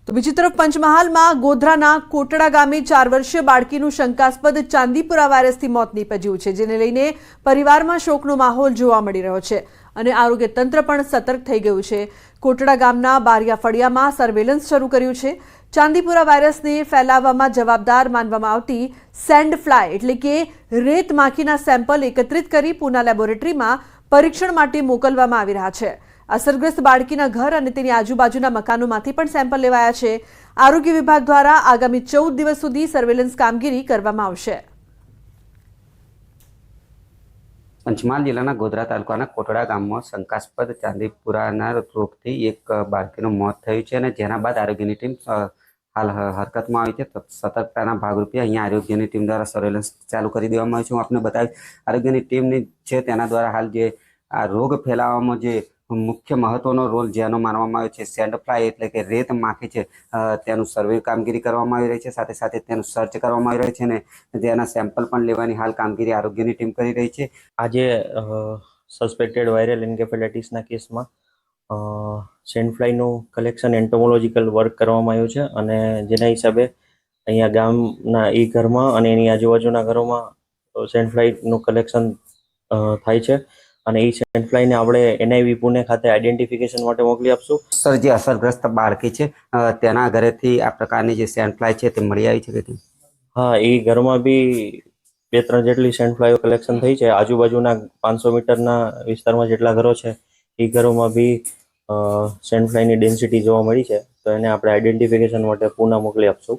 તો બીજી તરફ પંચમહાલમાં ગોધરાના કોટડા ગામે 4 વર્ષીય બાળકીનું શંકાસ્પદ ચાંદીપુરા વાયરસથી મોત નીપજ્યું છે, જેને લઈને પરિવારમાં શોકનો માહોલ જોવા મળી રહ્યો છે અને આરોગ્ય તંત્ર પણ સતર્ક થઈ ગયું છે। કોટડા ગામના બારિયા ફળિયામાં સર્વેલન્સ શરૂ કર્યું છે। ચાંદીપુરા વાયરસને ફેલાવવામાં જવાબદાર માનવામાં આવતી સેન્ડ ફ્લાય એટલે કે રેત માખીના સેમ્પલ એકત્રિત કરી પૂના લેબોરેટરીમાં પરીક્ષણ માટે મોકલવામાં આવી રહ્યા છે। અસરગ્રસ્ત બાળકીના ઘર અને તેની આજુબાજુના મકાનોમાંથી પણ સેમ્પલ લેવાયા છે। આરોગ્ય વિભાગ દ્વારા આગામી 14 દિવસ સુધી સર્વેલન્સ કામગીરી કરવામાં આવશે। પંચમહાલ જિલ્લાના ગોધરા તાલુકાના કોટડા ગામમાં શંકાસ્પદ ચાંદીપુરાના રોગથી એક બાળકીનું મોત થયું છે અને જેના બાદ આરોગ્યની ટીમ હાલ હરકતમાં આવી છે। સતર્કતાના ભાગરૂપે અહીંયા આરોગ્યની ટીમ દ્વારા સર્વેલન્સ ચાલુ કરી દેવામાં આવ્યું છે। હું આપને બતાવી આરોગ્યની ટીમની છે તેના દ્વારા હાલ જે આ રોગ ફેલાવવામાં જે મુખ્ય મહત્વનો રોલ જેનો માનવામાં આવે છે સેન્ડ ફ્લાય એટલે કે રેત માખી છે તેનું સર્વે કામગીરી કરવામાં આવી રહી છે। સાથે સાથે તેનું સર્ચ કરવામાં આવી રહ્યું છે ને તેના સેમ્પલ પણ લેવાની હાલ કામગીરી આરોગ્યની ટીમ કરી રહી છે। આજે સસ્પેક્ટેડ વાયરલ એન્કેફેલાઇટિસના કેસમાં સેન્ડ ફ્લાયનું કલેક્શન એન્ટોમોલોજીકલ વર્ક કરવામાં આવ્યું છે અને જેના હિસાબે અહીંયા ગામના એ ઘરમાં અને એની આજુબાજુના ઘરોમાં સેન્ડ ફ્લાયનું કલેક્શન થાય છે અને એ સેન્ડ ફ્લાયને આપણે NIV પુણે ખાતે આઈડેન્ટિફિકેશન માટે મોકલી આપશું। સર, જે અસરગ્રસ્ત બાળકી છે તેના ઘરેથી આ પ્રકારની જે સેન્ડ ફ્લાય છે તે મળી આવી છે કે? હા, એ ઘરમાં બી 2-3 જેટલી સેન્ડ ફ્લાયો કલેક્શન થઈ છે। આજુબાજુના 500 મીટરના વિસ્તારમાં જેટલા ઘરો છે એ ઘરોમાં બી સેન્ડ ફ્લાયની ડેન્સિટી જોવા મળી છે, તો એને આપણે આઈડેન્ટિફિકેશન માટે પુણે મોકલી આપશું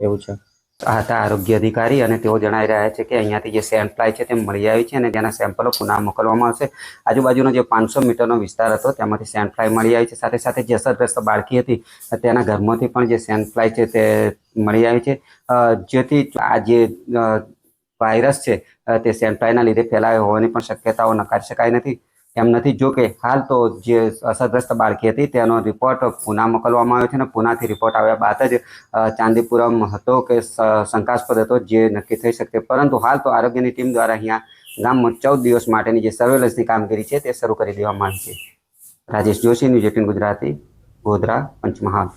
એવું છે। આ હતા આરોગ્ય અધિકારી અને તેઓ જણાવી રહ્યા છે કે અહીંયાથી જે સેન્ડ ફ્લાય છે તે મળી આવી છે અને તેના સેમ્પલો પુના મોકલવામાં આવશે। આજુબાજુનો જે 500 મીટરનો વિસ્તાર હતો તેમાંથી સેન્ડ ફ્લાય મળી આવી છે। સાથે સાથે જે અસરગ્રસ્ત બાળકી હતી તેના ઘરમાંથી પણ જે સેન્ડ ફ્લાય છે તે મળી આવી છે, જેથી આ જે વાયરસ છે તે સેન્ડ ફ્લાયના લીધે ફેલાયો હોવાની પણ શક્યતાઓ નકારી શકાય નથી એમ નથી। જો કે હાલ તો જે અસરગ્રસ્ત બાળકી હતી તેનો રિપોર્ટ પુના મોકલવામાં આવ્યો છે અને પુનાથી રિપોર્ટ આવ્યા બાદ જ ચાંદીપુરમ હતો કે શંકાસ્પદ હતો જે નક્કી થઈ શકે, પરંતુ હાલ તો આરોગ્યની ટીમ દ્વારા અહીંયા ગામમાં 14 દિવસ માટેની જે સર્વેલન્સની કામગીરી છે તે શરૂ કરી દેવામાં આવી છે। રાજેશ જોશી, ન્યૂઝ 18 ગુજરાતી, ગોધરા, પંચમહાલ।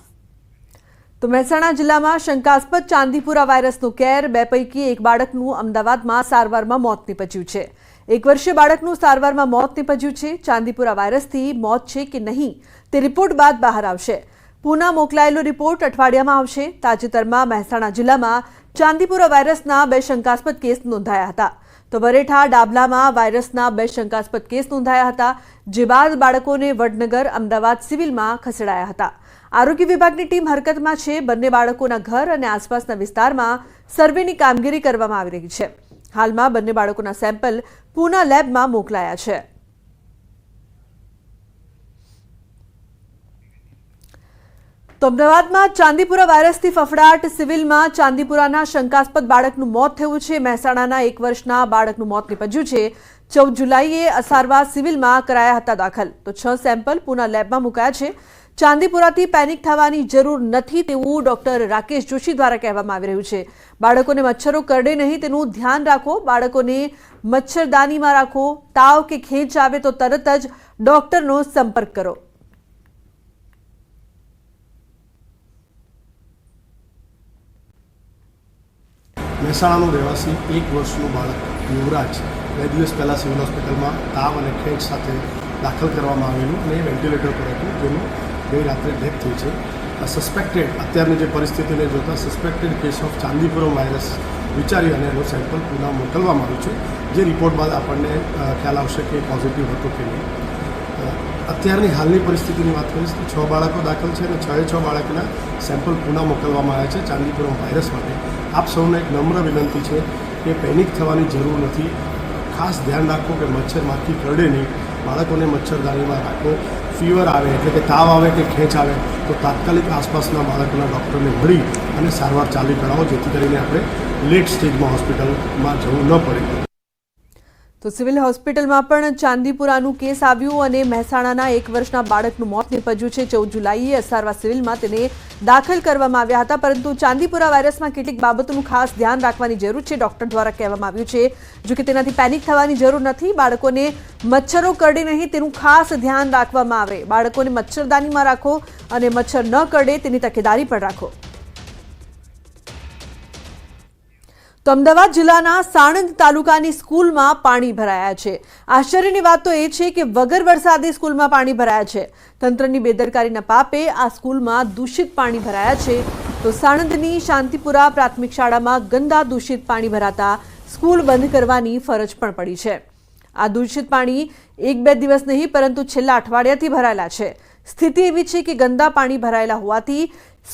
તો મહેસાણા જિલ્લામાં શંકાસ્પદ ચાંદીપુરા વાયરસનો કેર, 2 પૈકી એક બાળકનું અમદાવાદમાં સારવારમાં મોત નીપજ્યું છે। 1 વર્ષીય બાળકનું સારવારમાં મોત નીપજ્યું છે। ચાંદીપુરા વાયરસથી મોત છે કે નહીં તે રિપોર્ટ બાદ બહાર આવશે। પુના મોકલાયેલો રિપોર્ટ અઠવાડિયામાં આવશે। તાજેતરમાં મહેસાણા જિલ્લામાં ચાંદીપુરા વાયરસના 2 શંકાસ્પદ કેસ નોંધાયા હતા, તો બરેઠા ડાબલામાં વાયરસના 2 શંકાસ્પદ કેસ નોંધાયા હતા, જે બાદ બાળકોને વડનગર, અમદાવાદ સિવિલમાં ખસેડાયા હતા। આરોગ્ય વિભાગની ટીમ હરકતમાં છે। બંને બાળકોના ઘર અને આસપાસના વિસ્તારમાં સર્વેની કામગીરી કરવામાં આવી રહી છે। હાલમાં બંને બાળકોના સેમ્પલ પુના લેબમાં મોકલાયા છે। તો અમદાવાદમાં ચાંદીપુરા વાયરસથી ફફડાટ, સિવિલમાં ચાંદીપુરાના શંકાસ્પદ બાળકનું મોત થયું છે। મહેસાણાના 1 વર્ષના બાળકનું મોત નીપજ્યું છે। 14 જુલાઈએ અસારવા સિવિલમાં કરાયા હતા દાખલ, તો 6 સેમ્પલ પુના લેબમાં મુકાયા છે। ચાંદીપુરાથી પેનિક થવાની જરૂર નથી તેવું ડોક્ટર રાકેશ જોશી દ્વારા કહેવામાં આવી રહ્યું છે। બાળકોને મચ્છરો કરડે નહીં તેનું ધ્યાન રાખો, બાળકોને મચ્છરદાનીમાં રાખો, તાવ કે ખેંચ આવે તો તરત જ ડોક્ટરનો સંપર્ક કરો। મહેસાણાનો રહેવાસી 1 વર્ષનું બાળક યુવરાજ 2 દિવસ પહેલાં સિવિલ હોસ્પિટલમાં તાવ અને ખેંચ સાથે દાખલ કરવામાં આવેલું અને વેન્ટિલેટર પર હતું, જેનું ગઈ રાત્રે ડેથ થઈ છે। સસ્પેક્ટેડ અત્યારની જે પરિસ્થિતિને જોતાં suspected case of Chandipuram virus વિચારી અને એનું સેમ્પલ પુના મોકલવામાં આવ્યું છે, જે રિપોર્ટ બાદ આપણને ખ્યાલ આવશે કે પોઝિટિવ હતો કે નહીં। અત્યારની હાલની પરિસ્થિતિની વાત કરીશ તો 6 બાળકો દાખલ છે અને 6 બાળકના સેમ્પલ પુના મોકલવામાં આવ્યા છે ચાંદીપુરમ વાયરસ માટે। આપ સૌને એક નમ્ર વિનંતી છે કે પેનિક થવાની જરૂર નથી। ખાસ ધ્યાન રાખો કે મચ્છર માખી કરડે નહીં, બાળકોને મચ્છરદાનીમાં રાખો। ફીવર આવે એટલે કે તાવ આવે કે ખેંચ આવે તો તાત્કાલિક આસપાસના બાળકોના ડૉક્ટરને મળી અને સારવાર ચાલુ કરાવો, જેથી કરીને આપણે લેટ સ્ટેજમાં હોસ્પિટલમાં જવું ન પડે। તો સિવિલ હોસ્પિટલમાં પણ ચાંદીપુરાનું કેસ આવ્યું અને મહેસાણાના 1 વર્ષના બાળકનું મોત નીપજ્યું છે. 14 જુલાઈએ અસારવા સિવિલમાં તેને દાખલ કરવામાં આવ્યા હતા, પરંતુ ચાંદીપુરા વાયરસમાં કેટલીક બાબતોનું ખાસ ધ્યાન રાખવાની જરૂર છે. ડોક્ટર દ્વારા કહેવામાં આવ્યું છે જો કે તેનાથી પેનિક થવાની જરૂર નથી. બાળકોને મચ્છરો કરડે નહીં તેનું ખાસ ધ્યાન રાખવામાં આવે. બાળકોને મચ્છરદાનીમાં રાખો અને મચ્છર ન કરડે તેની તકેદારી પણ રાખો. તો અમદાવાદ જિલ્લાના સાણંદ તાલુકાની સ્કૂલમાં પાણી ભરાયા છે. આશ્ચર્યની વાત તો એ છે કે વગર વરસાદે સ્કૂલમાં પાણી ભરાયા છે. તંત્રની બેદરકારીના પાપે આ સ્કૂલમાં દૂષિત પાણી ભરાયા છે. તો સાણંદની શાંતિપુરા પ્રાથમિક શાળામાં ગંદા દૂષિત પાણી ભરાતા સ્કૂલ બંધ કરવાની ફરજ પણ પડી છે. આ દૂષિત પાણી 1-2 દિવસ નહીં પરંતુ છેલ્લા અઠવાડિયાથી ભરાયેલા છે. સ્થિતિ એવી છે કે ગંદા પાણી ભરાયેલા હોવાથી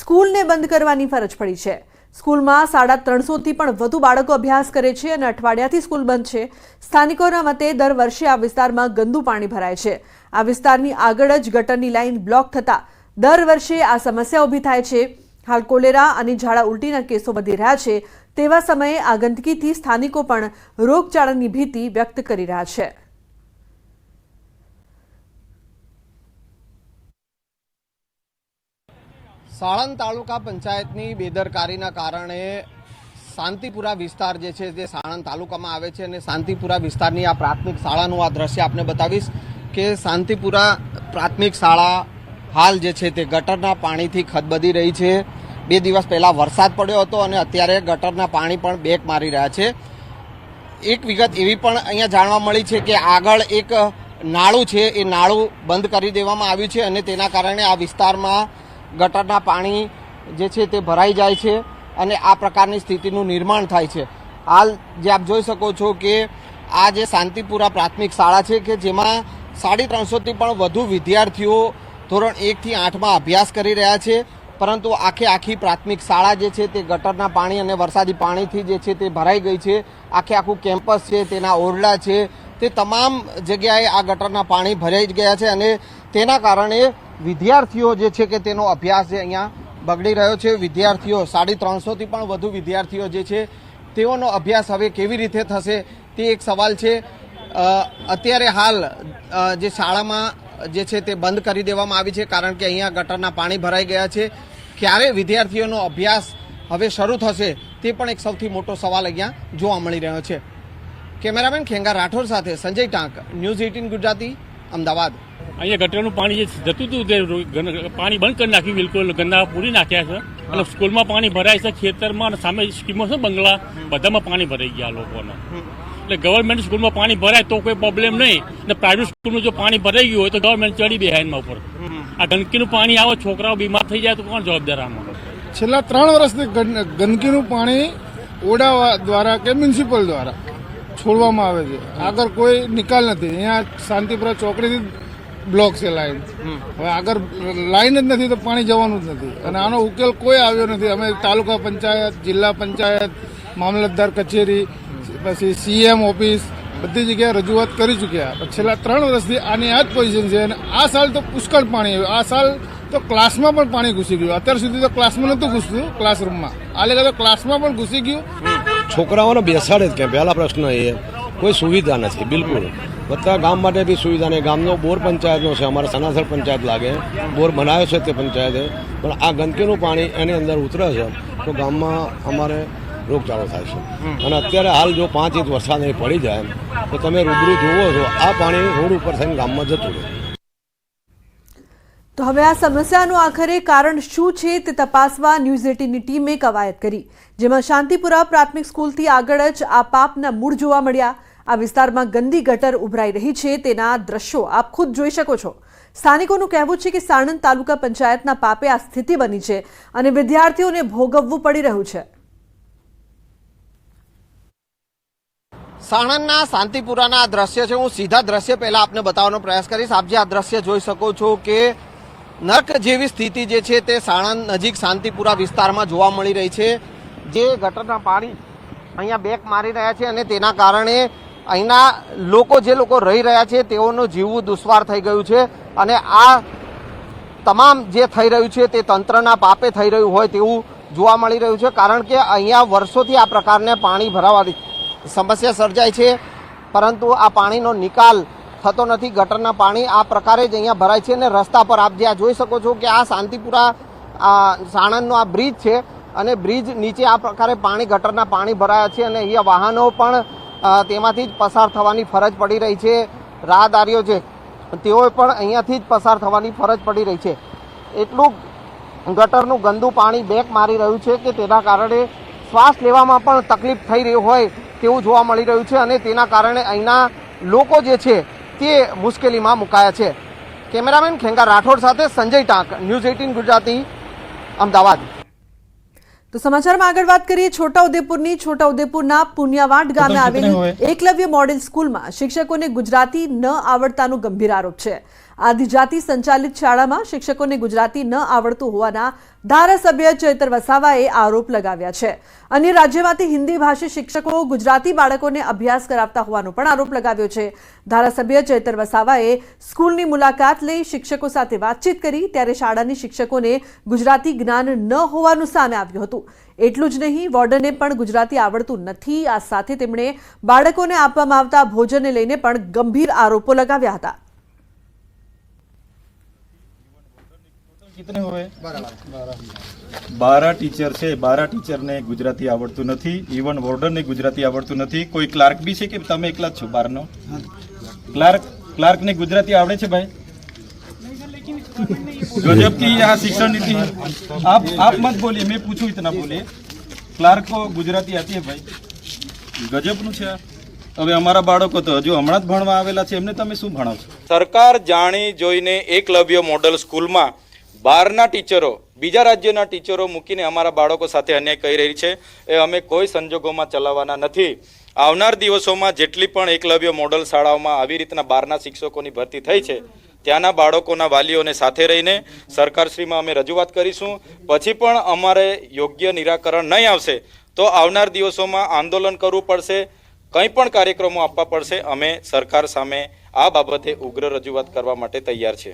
સ્કૂલને બંધ કરવાની ફરજ પડી છે. સ્કૂલમાં 350થી પણ વધુ બાળકો અભ્યાસ કરે છે અને અઠવાડિયાથી સ્કૂલ બંધ છે. સ્થાનિકોના મતે દર વર્ષે આ વિસ્તારમાં ગંદુ પાણી ભરાય છે. આ વિસ્તારની આગળ જ ગટરની લાઇન બ્લોક થતા દર વર્ષે આ સમસ્યા ઊભી થાય છે. હાલ કોલેરા અને ઝાડા ઉલટીના કેસો વધી રહ્યા છે. તેવા સમયે આ ગંદકીથી સ્થાનિકો પણ રોગચાળાની ભીતિ વ્યક્ત કરી રહ્યા છે. સાણંદ તાલુકા પંચાયતની બેદરકારીના કારણે શાંતિપુરા વિસ્તાર જે છે તે સાણંદ તાલુકામાં આવે છે અને શાંતિપુરા વિસ્તારની આ પ્રાથમિક શાળાનું આ દ્રશ્ય આપને બતાવીશ કે શાંતિપુરા પ્રાથમિક શાળા હાલ જે છે તે ગટરના પાણીથી ખદબદી રહી છે. 2 દિવસ પહેલા વરસાદ પડ્યો હતો અને અત્યારે ગટરના પાણી પણ બેક મારી રહ્યા છે. એક વિગત એવી પણ અહીંયા જાણવા મળી છે કે આગળ એક નાળું છે, એ નાળું બંધ કરી દેવામાં આવ્યું છે અને તેના કારણે આ વિસ્તારમાં ગટરના પાણી જે છે તે ભરાઈ જાય છે અને આ પ્રકારની સ્થિતિનું નિર્માણ થાય છે. હાલ જે આપ જોઈ શકો છો કે આ જે શાંતિપુરા પ્રાથમિક શાળા છે કે જેમાં 350થી પણ વધુ વિદ્યાર્થીઓ ધોરણ 1 થી 8માં અભ્યાસ કરી રહ્યા છે, પરંતુ આખી પ્રાથમિક શાળા જે છે તે ગટરના પાણી અને વરસાદી પાણીથી જે છે તે ભરાઈ ગઈ છે. આખું કેમ્પસ છે, તેના ઓરડા છે, તે તમામ જગ્યાએ આ ગટરના પાણી ભરાઈ ગયા છે અને તેના કારણે વિદ્યાર્થીઓ જે છે કે તેનો અભ્યાસ જે અહીંયા બગડી રહ્યો છે. વિદ્યાર્થીઓ 350થી પણ વધુ વિદ્યાર્થીઓ જે છે તેઓનો અભ્યાસ હવે કેવી રીતે થશે તે એક સવાલ છે. અત્યારે હાલ જે શાળામાં જે છે તે બંધ કરી દેવામાં આવી છે કારણ કે અહીંયા ગટરના પાણી ભરાઈ ગયા છે. ક્યારે વિદ્યાર્થીઓનો અભ્યાસ હવે શરૂ થશે તે પણ એક સૌથી મોટો સવાલ અહીંયા જોવા મળી રહ્યો છે. કેમેરામેન ખેંગા રાઠોડ સાથે સંજય ટાંક, ન્યૂઝ 18 ગુજરાતી, અમદાવાદ. અહીંયા ગટરનું પાણી જે જતું હતું તે પાણી બંધ કરી નાખ્યું, બિલકુલ ગંદા પૂરી નાખ્યા છે અને સ્કૂલમાં પાણી ભરાય છે. ખેતરમાં અને સામે સ્કીમો છે બંગલા, બધામાં પાણી ભરાઈ ગયા લોકોને. એટલે ગવર્મેન્ટ સ્કૂલમાં પાણી ભરાય તો કોઈ પ્રોબ્લેમ નહીં, અને પ્રાઇવેટ સ્કૂલમાં જો પાણી ભરાઈ ગયું હોય તો ગવર્મેન્ટ ચડી બેહાય એના ઉપર. આ ગંદકીનું પાણી આવે, છોકરાઓ બીમાર થઈ જાય તો કોણ જવાબદાર આમાં? છેલ્લા 3 વર્ષથી ગંદકીનું પાણી ઓડા દ્વારા કે મ્યુનિસિપલ દ્વારા છોડવામાં આવે છે. આગળ કોઈ નિકાલ નથી. અહીંયા શાંતિપુરા ચોકડીથી બ્લોક છે લાઈન. હવે આગળ લાઈન જ નથી તો પાણી જવાનું જ નથી અને આનો ઉકેલ કોઈ આવ્યો નથી. અમે તાલુકા પંચાયત, જિલ્લા પંચાયત, મામલતદાર કચેરી, પછી સીએમ ઓફિસ બધી જગ્યાએ રજૂઆત કરી ચૂક્યા. છેલ્લા 3 વર્ષથી આની આ જ પોઝિશન છે અને આ સાલ તો પુષ્કળ પાણી આવ્યું. આ સાલ તો ક્લાસમાં પણ પાણી ઘૂસી ગયું. અત્યાર સુધી તો ક્લાસમાં નહોતું ઘૂસતું, ક્લાસરૂમમાં. આ લેખા તો ક્લાસમાં પણ ઘૂસી ગયું. છોકરાઓને બેસાડે જ ક્યાં? પહેલા પ્રશ્ન એ કોઈ સુવિધા નથી બિલકુલ. બધા ગામ માટે બી સુવિધા નહીં. ગામનો બોર પંચાયતનો છે, અમારે સનાસર પંચાયત લાગે, બોર બનાવ્યો છે તે પંચાયતે, પણ આ ગંદકીનું પાણી એની અંદર ઉતરે છે તો ગામમાં અમારે રોગચાળો થાય છે. અને અત્યારે હાલ જો 5 ઇંચ વરસાદ અહીં પડી જાય તો તમે રૂબરૂ જુઓ છો આ પાણી રોડ ઉપર થઈને ગામમાં જતું રહે. તો હવે આ સમસ્યાનું આખરે કારણ શું છે તે તપાસવા ન્યૂઝ 18ની ટીમે કવાયત કરી, જેમાં શાંતિપુરા પ્રાથમિક સ્કૂલથી આગળ જ આ પાપના મૂળ જોવા મળ્યા. આ વિસ્તારમાં ગંદી ગટર ઉભરાઈ રહી છે તેના દ્રશ્યો આપ ખુદ જોઈ શકો છો. સ્થાનિકોનું કહેવું છે કે સાણંદ તાલુકા પંચાયતના પાપે આ સ્થિતિ બની છે અને વિદ્યાર્થીઓને ભોગવવું પડી રહ્યું છે. સાણંદના શાંતિપુરાના આ દ્રશ્ય છે. હું સીધા દ્રશ્ય પહેલા આપને બતાવવાનો પ્રયાસ કરીશ. આપ જે આ દ્રશ્ય જોઈ શકો છો કે નર્ક જેવી સ્થિતિ જે છે તે સાણંદ નજીક શાંતિપુરા વિસ્તારમાં જોવા મળી રહી છે. જે ગટરના પાણી અહીંયા બેક મારી રહ્યા છે અને તેના કારણે અહીંના જે લોકો રહી રહ્યા છે તેઓનું જીવવું દુશ્વાર થઈ ગયું છે અને આ તમામ જે થઈ રહ્યું છે તે તંત્રના પાપે થઈ રહ્યું હોય તેવું જોવા મળી રહ્યું છે. કારણ કે અહીંયા વર્ષોથી આ પ્રકારને પાણી ભરાવાની સમસ્યા સર્જાય છે. પરંતુ આ પાણીનો નિકાલ થતો નથી. ગટરના પાણી આ પ્રકારે જ અહીંયા ભરાય છે અને રસ્તા પર આપ જ્યાં જોઈ શકો છો કે આ શાંતિપુરા સાણંદનો આ બ્રિજ છે અને બ્રિજ નીચે આ પ્રકારે પાણી ગટરના પાણી ભરાયા છે અને અહીંયા વાહનો પણ તેમાંથી જ પસાર થવાની ફરજ પડી રહી છે. રાહદારીઓ છે તેઓએ પણ અહીંયાથી જ પસાર થવાની ફરજ પડી રહી છે. એટલું ગટરનું ગંદુ પાણી બેક મારી રહ્યું છે કે તેના કારણે શ્વાસ લેવામાં પણ તકલીફ થઈ રહી હોય તેવું જોવા મળી રહ્યું છે અને તેના કારણે અહીંના લોકો જે છે તે મુશ્કેલીમાં મુકાયા છે. કેમેરામેન ખેંગા રાઠોડ સાથે સંજય ટાંક, ન્યૂઝ 18 ગુજરાતી, અમદાવાદ. તો સમાચારમાં આગળ વાત કરીએ છોટાઉદેપુરના પુનિયાવાડ ગામે આવેલી એકલવ્ય મોડેલ સ્કૂલમાં શિક્ષકોને ગુજરાતી ન આવડતાનો ગંભીર આરોપ છે. આદિજાતિ સંચાલિત શાળામાં શિક્ષકોને ગુજરાતી ન આવડતું હોવાના ધારાસભ્ય ચૈતર વસાવાએ આરોપ લગાવ્યા છે. અન્ય રાજ્યમાંથી હિન્દી ભાષી શિક્ષકો ગુજરાતી બાળકોને અભ્યાસ કરાવતા હોવાનો પણ આરોપ લગાવ્યો છે. ધારાસભ્ય ચૈતર વસાવાએ સ્કૂલની મુલાકાત લઈ શિક્ષકો સાથે વાતચીત કરી ત્યારે શાળાની શિક્ષકોને ગુજરાતી જ્ઞાન ન હોવાનું સામે આવ્યું હતું. એટલું જ નહીં, વોર્ડને પણ ગુજરાતી આવડતું નથી. આ સાથે તેમણે બાળકોને આપવામાં આવતા ભોજનને લઈને પણ ગંભીર આરોપો લગાવ્યા હતા. कितने हुए 12 टीचर છે. 12 ટીચરને ગુજરાતી આવડતું નથી. ઇવન વોર્ડનને ગુજરાતી આવડતું નથી. કોઈ ક્લાર્ક બી છે કે તમે એકલા જ છો 12 નો? ક્લાર્કને ગુજરાતી આવડે છે ભાઈ? गजब की यहाँ शिक्षण नीति. आप मत बोलिए, मैं पूछूं इतना बोलिए. क्लार्क को गुजराती आती है भाई? गजबનું છે આ. હવે અમારા બાળકો તો હજુ હમણાં જ ભણવા આવેલા છે, એમને તમે શું ભણાવશો? સરકાર જાણી જોઈને એકલવ્ય મોડલ સ્કૂલમાં 12ના ટીચરો, બીજા રાજ્યના ટીચરો મૂકીને અમારા બાળકો સાથે અન્યાય કરી રહી છે. એ અમે કોઈ સંજોગોમાં ચલાવવાના નથી. આવનાર દિવસોમાં જેટલી પણ એકલવ્ય મોડલ શાળાઓમાં આવી રીતના 12ના શિક્ષકોની ભરતી થઈ છે ત્યાંના બાળકોના વાલીઓને સાથે રહીને સરકારશ્રીમાં અમે રજૂઆત કરીશું. પછી પણ અમારે યોગ્ય નિરાકરણ નહીં આવશે તો આવનાર દિવસોમાં આંદોલન કરવું પડશે, કંઈ પણ કાર્યક્રમો આપવા પડશે. અમે સરકાર સામે આ બાબતે ઉગ્ર રજૂઆત કરવા માટે તૈયાર છે.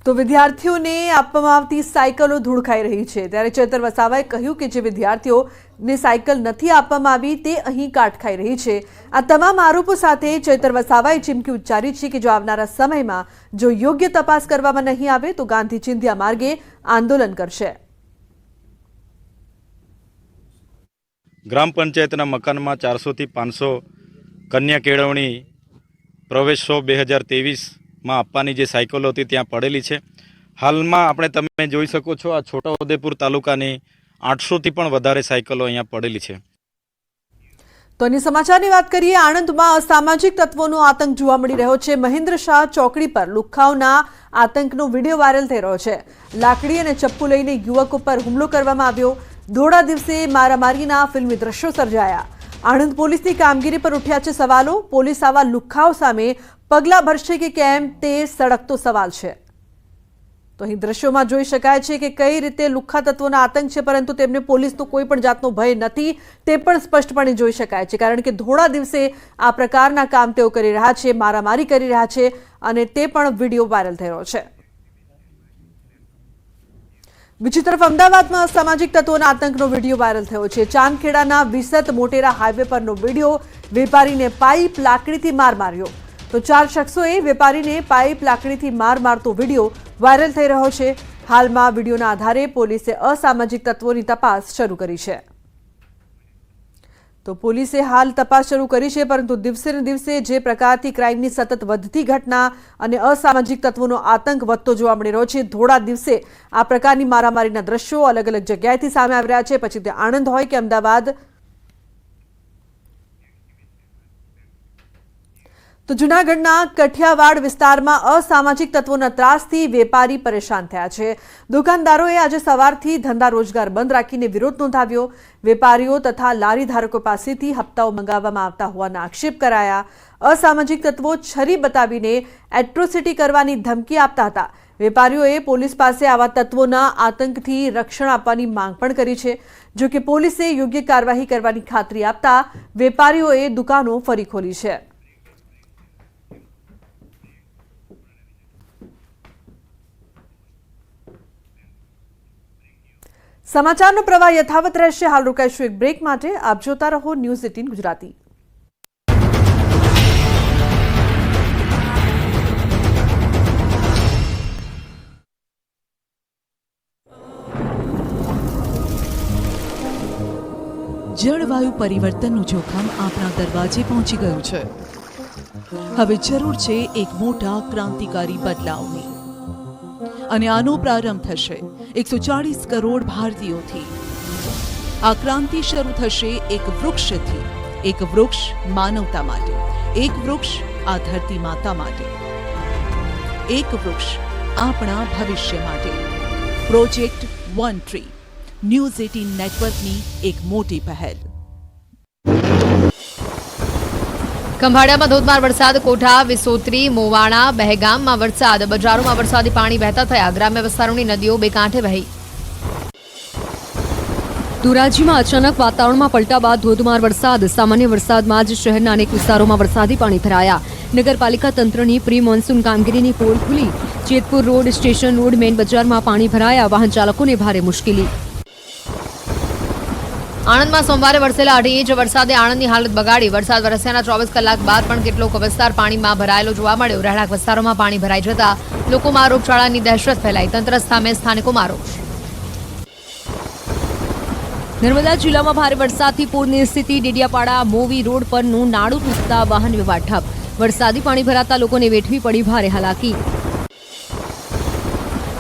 તો વિદ્યાર્થીઓને આપવામાં આવતી સાયકલો ધૂળ ખાઈ રહી છે ત્યારે ચૈતર વસાવાએ કહ્યું કે જે વિદ્યાર્થીઓને સાયકલ નથી આપવામાં આવી તે અહીં કાટ ખાઈ રહી છે. આ તમામ આરોપો સાથે ચૈતર વસાવાએ ચીમકી ઉચ્ચારી છે કે જો આવનારા સમયમાં જો યોગ્ય તપાસ કરવામાં નહીં આવે તો ગાંધી ચિંધ્યા માર્ગે આંદોલન કરશે. ગ્રામ પંચાયતના મકાનમાં 400 થી 500 કન્યા કેળવણી પ્રવેશો 2023માં આપવાની જે સાયકલો હતી ત્યાં પડેલી છે. હાલમાં આપણે તમે જોઈ શકો છો આ છોટાઉદેપુર તાલુકાની 800થી પણ વધારે સાયકલો અહીંયા પડેલી છે. તો અન્ય સમાચારની વાત કરીએ. આણંદમાં અસામાજિક તત્વોનો આતંક જોવા મળી રહ્યો છે. મહેન્દ્ર શાહ ચોકડી પર લુખ્ખાઓના આતંકનો વિડીયો વાયરલ થઈ રહ્યો છે. લાકડી અને ચપ્પુ લઈને યુવક ઉપર હુમલો કરવામાં આવ્યો. ધોળા દિવસે મારામારીના ફિલ્મી દ્રશ્યો સર્જાયા. આણંદ પોલીસની કામગીરી પર ઉઠ્યા છે સવાલો. પોલીસ આવા લુખ્ખાઓ સામે પગલાં ભરશે કે કેમ તે સળગતો સવાલ છે. તો અહીં દ્રશ્યોમાં જોઈ શકાય છે કે કઈ રીતે લુખ્ખા તત્વોના આતંક છે, પરંતુ તેમને પોલીસનો કોઈ પણ જાતનો ભય નથી તે પણ સ્પષ્ટપણે જોઈ શકાય છે. કારણ કે ધોળા દિવસે આ પ્રકારના કામ તેઓ કરી રહ્યા છે, મારામારી કરી રહ્યા છે અને તે પણ વિડીયો વાયરલ થઈ રહ્યો છે. બીજી તરફ અમદાવાદમાં સામાજિક તત્વોના આતંકનો વિડીયો વાયરલ થયો છે. ચાંદખેડાના વિસત મોટેરા હાઈવે પરનો વિડીયો. વેપારીને પાઇપ લાકડીથી માર માર્યો. તો 4 શખ્સોએ વેપારીને પાઇપ લાકડીથી માર મારતો વિડીયો વાયરલ થઈ રહ્યો છે. હાલમાં વિડીયોના આધારે પોલીસે અસામાજિક તત્વોની તપાસ શરૂ કરી છે. તો પોલીસે હાલ તપાસ શરૂ કરી છે, પરંતુ દિવસે ને દિવસે જે પ્રકારથી ક્રાઇમની સતત વધતી ઘટના અને અસામાજિક તત્વોનો આતંક વધતો જોવા મળી રહ્યો છે. ધોળા દિવસે આ પ્રકારની મારામારીના દ્રશ્યો અલગ અલગ જગ્યાએથી સામે આવી રહ્યા છે. પછી તે આણંદ હોય કે અમદાવાદ. તો જૂનાગઢના કઠિયાવાડ વિસ્તારમાં અસામાજિક તત્વોના ત્રાસથી વેપારી પરેશાન થયા છે. દુકાનદારોએ આજે સવારથી ધંધા રોજગાર બંધ રાખીને વિરોધ નોંધાવ્યો. વેપારીઓ તથા લારી ધારકો પાસેથી હપ્તાઓ મંગાવવામાં આવતા હોવાના આક્ષેપ કરાયા. અસામાજિક તત્વો છરી બતાવીને એટ્રોસિટી કરવાની ધમકી આપતા હતા. વેપારીઓએ પોલીસ પાસે આવા તત્વોના આતંકથી રક્ષણ આપવાની માંગ પણ કરી છે. જો કે પોલીસે યોગ્ય કાર્યવાહી કરવાની ખાતરી આપતા વેપારીઓએ દુકાનો ફરી ખોલી છે. સમાચારનો પ્રવાહ યથાવત રહેશે. હાલ રોકાઈશું એક બ્રેક માટે. આપ જોતા રહો ન્યૂઝ 18 ગુજરાતી. જળવાયુ પરિવર્તનનું જોખમ આપણા દરવાજે પહોંચી ગયું છે. હવે જરૂર છે એક મોટા ક્રાંતિકારી બદલાવની, અને આનો પ્રારંભ થશે 140 કરોડ ભારતીયોથી. આ ક્રાંતિ શરૂ થશે એક વૃક્ષથી. એક વૃક્ષ માનવતા માટે, એક વૃક્ષ આ ધરતી માતા માટે, એક વૃક્ષ આપણા ભવિષ્ય માટે. પ્રોજેક્ટ વન ટ્રી, ન્યૂઝ 18 નેટવર્કની એક મોટી પહેલ. ખંભાળિયામાં ધોધમાર વરસાદ. કોઠા, વિસોત્રી, મોવાણા, બહેગામમાં વરસાદ. બજારોમાં વરસાદી પાણી વહેતા થયા. ગ્રામ્ય વિસ્તારોની નદીઓ બે કાંઠે વહી. ધોરાજીમાં અચાનક વાતાવરણમાં પલટા બાદ ધોધમાર વરસાદ. સામાન્ય વરસાદમાં જ શહેરના અનેક વિસ્તારોમાં વરસાદી પાણી ભરાયા. નગરપાલિકા તંત્રની પ્રી મોન્સૂન કામગીરીની પોલ ખુલી. Jetpur road, station road, main બજારમાં પાણી ભરાયા. વાહન ચાલકોને ભારે મુશ્કેલી. આણંદમાં સોમવારે વરસેલા 8 ઇંચ વરસાદે આણંદની હાલત બગાડી. વરસાદ વરસ્યાના 24 કલાક બાદ પણ કેટલોક વિસ્તાર પાણીમાં ભરાયેલો જોવા મળ્યો. રહેણાંક વિસ્તારોમાં પાણી ભરાઈ જતા લોકોમાં રોગચાળાની દહેશત ફેલાઈ. તંત્ર સામે સ્થાનિકોમાં રોષ. નર્મદા જિલ્લામાં ભારે વરસાદથી પૂરની સ્થિતિ. ડેડિયાપાડા મોવી રોડ પરનું નાળું તૂટતા વાહન વ્યવહાર ઠપ. વરસાદી પાણી ભરાતા લોકોને વેઠવી પડી ભારે હાલાકી.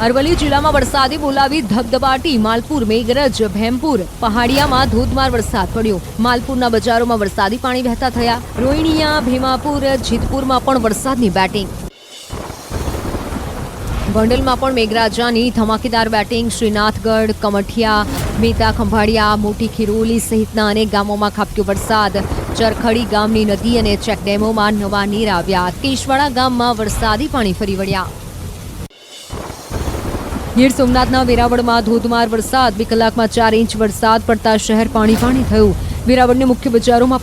અરવલ્લી જિલ્લામાં વરસાદે બોલાવી ધબધબાટી. માલપુર, મેઘરજ, ભેમપુર, પહાડિયામાં ધોધમાર વરસાદ પડ્યો. માલપુરના બજારોમાં વરસાદી પાણી વહેતા થયા. રોહિણીયા, ભીમાપુર, જીતપુરમાં પણ વરસાદની બેટિંગ. ગોંડલમાં પણ મેઘરાજાની ધમાકેદાર બેટિંગ. શ્રીનાથગઢ, કમઠિયા, મેતા, ખંભાળિયા, મોટી ખીરોલી સહિતના અનેક ગામોમાં ખાબક્યો વરસાદ. ચરખડી ગામની નદી અને ચેકડેમોમાં નવા નીર આવ્યા. કેશવાડા ગામમાં વરસાદી પાણી ફરી વળ્યા. ગીર સોમનાથના વેરાવળમાં ધોધમાર વરસાદ. 2 કલાકમાં 4 ઇંચ વરસાદ પડતા શહેર પાણી પાણી થયું. વેરાવળની મુખ્ય બજારોમાં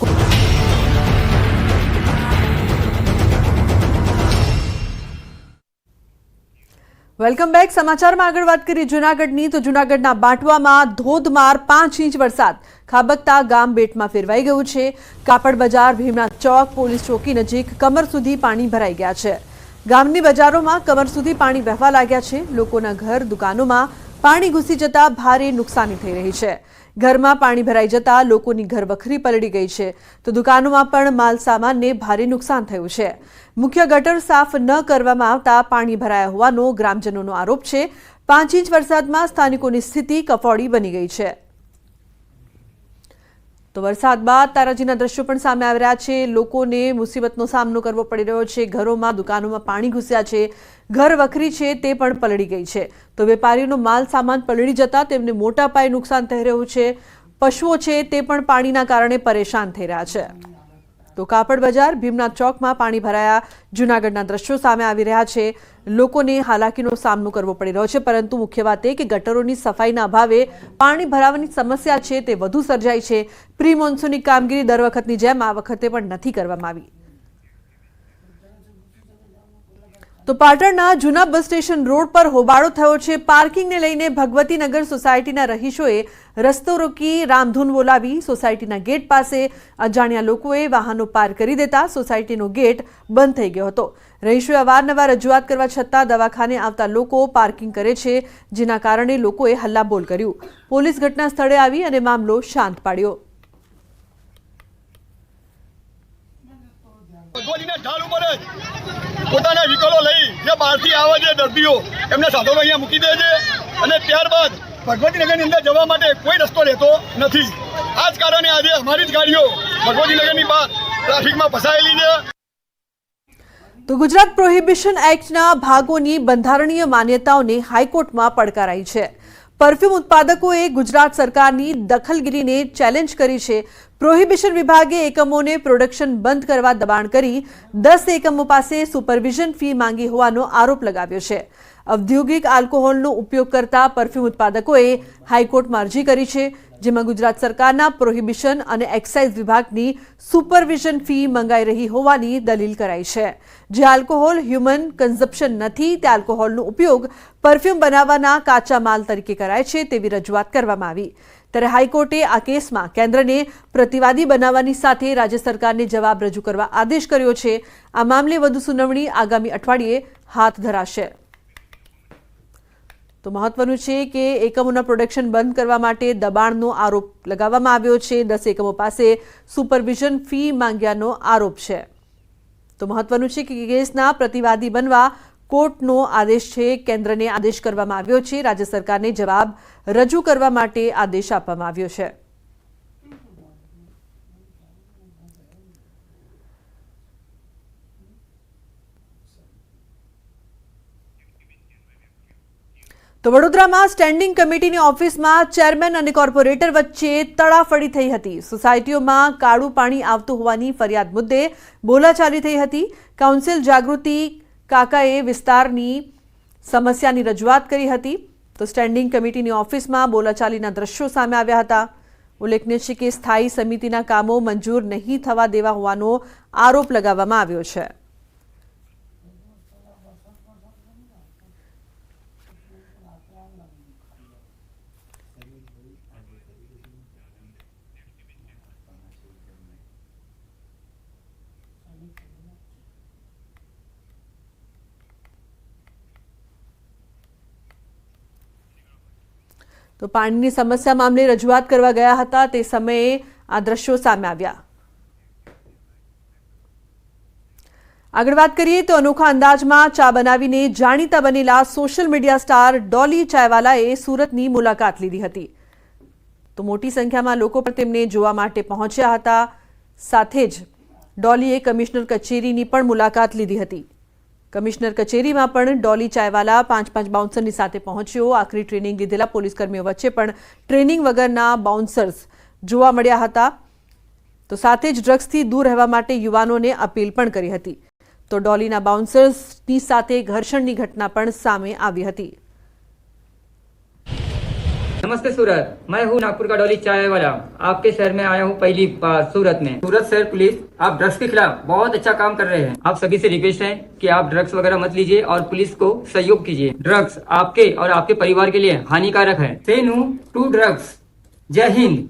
વેલકમ બેક. સમાચારમાં આગળ વાત કરીએ જૂનાગઢની, તો જૂનાગઢના બાંટવામાં ધોધમાર 5 ઇંચ વરસાદ ખાબકતા ગામ બેટમાં ફેરવાઈ ગયું છે. કાપડ બજાર, ભીમનાથ ચોક, પોલીસ ચોકી નજીક કમર સુધી પાણી ભરાઈ ગયા છે. ગામની બજારોમાં કમર સુધી પાણી વહેવા લાગ્યા છે. લોકોના ઘર, દુકાનોમાં પાણી ઘૂસી જતા ભારે નુકસાની થઈ રહી છે. ઘરમાં પાણી ભરાઈ જતા લોકોની ઘરવખરી પલળી ગઈ છે, તો દુકાનોમાં પણ માલ સામાનને ભારે નુકસાન થયું છે. મુખ્ય ગટર સાફ ન કરવામાં આવતા પાણી ભરાયા હોવાનો ગ્રામજનોનો આરોપ છે. 5 ઇંચ વરસાદમાં સ્થાનિકોની સ્થિતિ કફોડી બની ગઈ છે. તો વરસાદ બાદ તારાજીના દ્રશ્યો પણ સામે આવી રહ્યા છે. લોકોને મુસીબતનો સામનો કરવો પડી રહ્યો છે. ઘરોમાં, દુકાનોમાં પાણી ઘૂસ્યા છે. ઘર વખરી છે તે પણ પલળી ગઈ છે. તો વેપારીઓનો માલ સામાન પલળી જતા તેમને મોટા પાયે નુકસાન થઈ રહ્યું છે. પશુઓ છે તે પણ પાણીના કારણે પરેશાન થઈ રહ્યા છે. તો કાપડ બજાર, ભીમનાથ ચોકમાં પાણી ભરાયા. જૂનાગઢના દ્રશ્યો સામે આવી રહ્યા છે. લોકોને હાલાકીનો સામનો કરવો પડી રહ્યો છે. પરંતુ મુખ્ય વાત એ કે ગટરોની સફાઈના અભાવે પાણી ભરાવાની સમસ્યા છે તે વધુ સર્જાઈ છે. પ્રી મોન્સૂનની કામગીરી દર વખતની જેમ આ વખતે પણ નથી કરવામાં આવી. તો પાટણના જૂના બસ સ્ટેશન રોડ પર હોબાળો થયો છે. પાર્કિંગને લઈને ભગવતીનગર સોસાયટીના રહીશોએ રસ્તો રોકી રામધૂન બોલાવી. સોસાયટીના ગેટ પાસે અજાણ્યા લોકોએ વાહનો પાર્ક કરી દેતા સોસાયટીનો ગેટ બંધ થઈ ગયો હતો. રહીશોએ અવારનવાર રજૂઆત કરવા છતાં દવાખાને આવતા લોકો પાર્કિંગ કરે છે, જેના કારણે લોકોએ હલ્લાબોલ કર્યું. પોલીસ ઘટના સ્થળે આવી અને મામલો શાંત પાડ્યો. પોતાના વ્હીકલો લઈ જે બહારથી આવે છે દર્દીઓ એમને સાધનો અહીંયા મૂકી દે છે અને ત્યારબાદ ભગવતીનગરની અંદર જવા માટે કોઈ રસ્તો રહેતો નથી. આ જ કારણે આજે અમારી જ ગાડીઓ ભગવતીનગરની બહાર ટ્રાફિકમાં ફસાયેલી છે. તો ગુજરાત પ્રોહિબિશન એક્ટના ભાગોની બંધારણીય માન્યતાઓને હાઈકોર્ટમાં પડકારાઈ છે. પરફ્યુમ ઉત્પાદકોએ ગુજરાત સરકારની દખલગીરીને ચેલેન્જ કરી છે. પ્રોહિબિશન વિભાગે એકમોને પ્રોડક્શન બંધ કરવા દબાણ કરી 10 એકમો પાસે સુપરવિઝન ફી માંગી હોવાનો આરોપ લગાવ્યો છે. ઔદ્યોગિક આલ્કોહોલનો ઉપયોગ કરતા પરફ્યુમ ઉત્પાદકોએ હાઈકોર્ટમાં અરજી કરી છે, જેમાં ગુજરાત સરકારના પ્રોહિબિશન અને એક્સાઇઝ વિભાગની સુપરવિઝન ફી મંગાઈ રહી હોવાની દલીલ કરાઈ છે. જે આલ્કોહોલ હ્યુમન કન્ઝપ્શન નથી તે આલ્કોહોલનો ઉપયોગ પરફ્યુમ બનાવવાના કાચા માલ તરીકે કરાય છે તેવી રજૂઆત કરવામાં આવી. ત્યારે હાઈકોર્ટે આ કેસમાં કેન્દ્રને પ્રતિવાદી બનાવવાની સાથે રાજ્ય સરકારને જવાબ રજૂ કરવા આદેશ કર્યો છે. આ મામલે વધુ સુનાવણી આગામી અઠવાડિયે હાથ ધરાશે. તો મહત્વનું છે કે એકમોના પ્રોડક્શન બંધ કરવા માટે દબાણનો આરોપ લગાવવામાં આવ્યો છે. 10 એકમો પાસે સુપરવિઝન ફી માંગ્યાનો આરોપ છે. તો મહત્વનું છે કે કેસના પ્રતિવાદી બનવા કોર્ટનો આદેશ છે. કેન્દ્રને આદેશ કરવામાં આવ્યો છે. રાજ્ય સરકારને જવાબ રજૂ કરવા માટે આદેશ આપવામાં આવ્યો છે. તો વડોદરામાં સ્ટેન્ડિંગ કમિટીની ઓફિસમાં ચેરમેન અને કોર્પોરેટર વચ્ચે તડાફડી થઈ હતી. સોસાયટીઓમાં કાળું પાણી આવતું હોવાની ફરિયાદ મુદ્દે બોલાચાલી થઈ હતી. કાઉન્સિલ જાગૃતિ કાકાએ વિસ્તારની સમસ્યાની રજૂઆત કરી હતી. તો સ્ટેન્ડિંગ કમિટીની ઓફિસમાં બોલાચાલીના દ્રશ્યો સામે આવ્યા હતા. ઉલ્લેખનીય છે કે સ્થાયી સમિતિના કામો મંજૂર નહીં થવા દેવા હોવાનો આરોપ લગાવવામાં આવ્યો છે. તો પાણીની સમસ્યા મામલે રજૂઆત કરવા ગયા હતા તે સમયે આ દ્રશ્યો સામે આવ્યા. આગળ વાત કરીએ તો અનોખા અંદાજમાં ચા બનાવીને જાણીતા બનેલા સોશિયલ મીડિયા સ્ટાર ડોલી ચાયવાલાએ સુરતની મુલાકાત લીધી હતી. તો મોટી સંખ્યામાં લોકો પણ તેમને જોવા માટે પહોંચ્યા હતા. સાથે જ ડોલીએ કમિશનર કચેરીની પણ મુલાકાત લીધી હતી. કમિશનર કચેરીમાં પણ ડોલી ચાયવાલા 5 બાઉન્સરની સાથે પહોંચ્યો. આખરી ટ્રેનિંગ લીધેલા પોલીસકર્મીઓ વચ્ચે પણ ટ્રેનિંગ વગરના બાઉન્સર્સ જોવા મળ્યા હતા. તો સાથે જ ડ્રગ્સથી દૂર રહેવા માટે યુવાનોને અપીલ પણ કરી હતી. તો ડોલીના બાઉન્સર્સની સાથે ઘર્ષણની ઘટના પણ સામે આવી હતી. नमस्ते सूरत, मैं हूँ नागपुर का डॉली चाय वाला. आपके शहर में आया हूँ पहली बार सूरत में. सूरत शहर पुलिस आप ड्रग्स के खिलाफ बहुत अच्छा काम कर रहे हैं. आप सभी से रिक्वेस्ट है कि आप ड्रग्स वगैरह मत लीजिए और पुलिस को सहयोग कीजिए. ड्रग्स आपके और आपके परिवार के लिए हानिकारक है. से नो टू ड्रग्स. जय हिंद.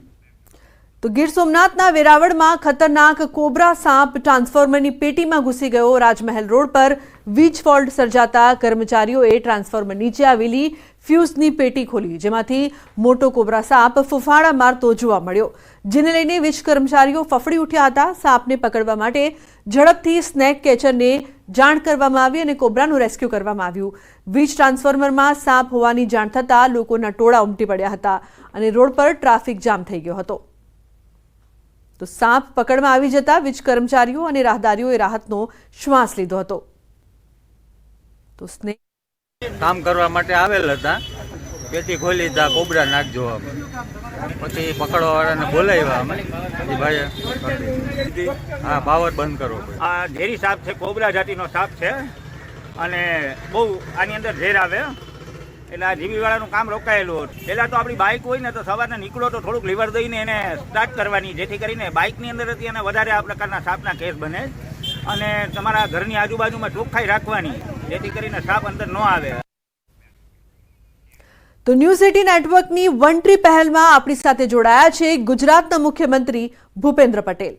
તો ગીર સોમનાથના વેરાવળમાં ખતરનાક કોબરા સાપ ટ્રાન્સફોર્મરની પેટીમાં ઘૂસી ગયો. રાજમહેલ રોડ પર વીજ ફોલ્ટ સર્જાતા કર્મચારીઓએ ટ્રાન્સફોર્મર નીચે આવેલી ફ્યુઝની પેટી ખોલી, જેમાંથી મોટો કોબરા સાપ ફૂફાડા મારતો જોવા મળ્યો, જેને લઈને વીજ કર્મચારીઓ ફફડી ઉઠ્યા હતા. સાપને પકડવા માટે ઝડપથી સ્નેક કેચરને જાણ કરવામાં આવી અને કોબરાનું રેસ્ક્યુ કરવામાં આવ્યું. વીજ ટ્રાન્સફોર્મરમાં સાપ હોવાની જાણ થતાં લોકોના ટોળા ઉમટી પડ્યા હતા અને રોડ પર ટ્રાફિક જામ થઈ ગયો હતો. તો સાપ પકડમાં આવી જતા વીજ કર્મચારીઓ અને રાહદારીઓએ રાહતનો શ્વાસ લીધો હતો. તો કામ કરવા માટે આવેલ હતા, પેટી ખોલી તા કોબરા નાખ જોવા, પછી પકડવા વાળાને બોલાવ્યા અમે, ભાઈ હા પાવર બંધ કરો. આ ઝેરી સાપ છે, કોબરા જાતિનો સાપ છે અને બહુ આની અંદર ઝેર આવે એટલે આ જીવીવાળાનું કામ રોકાયેલું. પહેલાં તો આપણી બાઇક હોય ને તો સવારના નીકળો તો થોડુંક લીવર દઈને એને સ્ટાર્ટ કરવાની, જેથી કરીને બાઇકની અંદર હતી અને વધારે આ પ્રકારના સાપના કેસ બને. અને તમારા ઘરની આજુબાજુમાં ચોખ્ખાઈ રાખવાની, જેથી કરીને સાપ અંદર ન આવે. તો ન્યૂઝ 18 નેટવર્કની વન ટ્રી પહેલમાં આપણી સાથે જોડાયા છે ગુજરાતના મુખ્યમંત્રી ભૂપેન્દ્ર પટેલ.